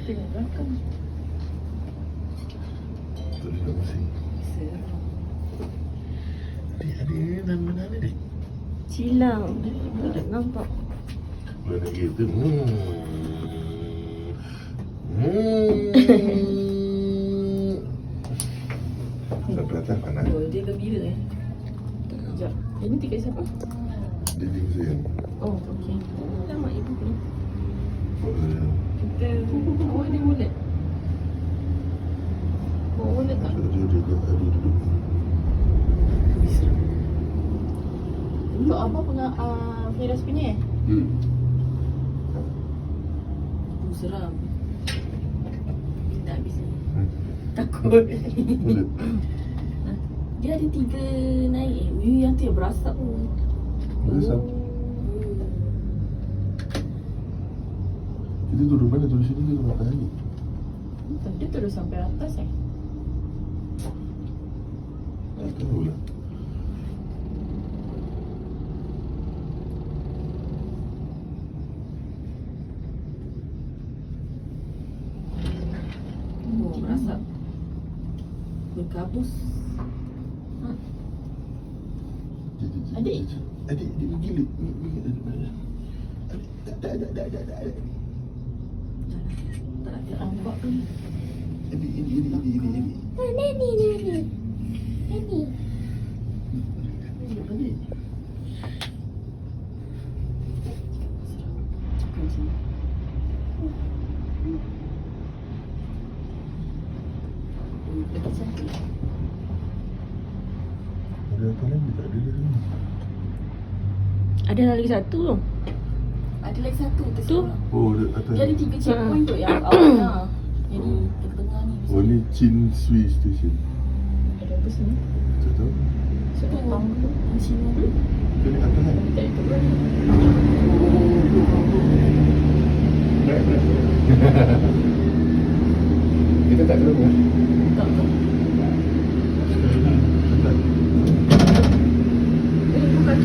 Tengok belakang. Tak ada nak masing. Seram. Adik, dan mana ni, dik? Silang. Tak nampak. Kalau nak gitu, Sampai atas panas. Oh, dia gembira Sekejap. Ini tiket siapa? Dia sayang. Oh, okey. Nama ibu tu. Oh, Kita awak ada wallet? Bawa wallet tak? duduk. Untuk apa Firas punya seram. Tak habis. Takut. Boleh. Dia ada 3 naik. Yang tu yang berasap tu. Berasap? Kita turun mana? Turun sini ke turun atas lagi? Dia terus sampai atas Tak tahu lah. Oh, berasap. Berkabus. Adik. Adik, dia bergilik. Tak ada. Tak ada nampak tu. Adik. Nani. Adik. Ada apa lagi? Tak ada lagi. Ada lagi satu tu. Ada lagi satu Tu. tersebelah. Oh, dia atas. Dia ada 3 checkpoint tu yang awalnya. Jadi tengah-tengah ni. Oh, ni Chin Sui Station. Ada apa sini? Tak tahu. Siapa tahu tu? Di sini tu. Dia ni atas kan? Tak itu kan. Kita tak tahu kan? Tak tahu.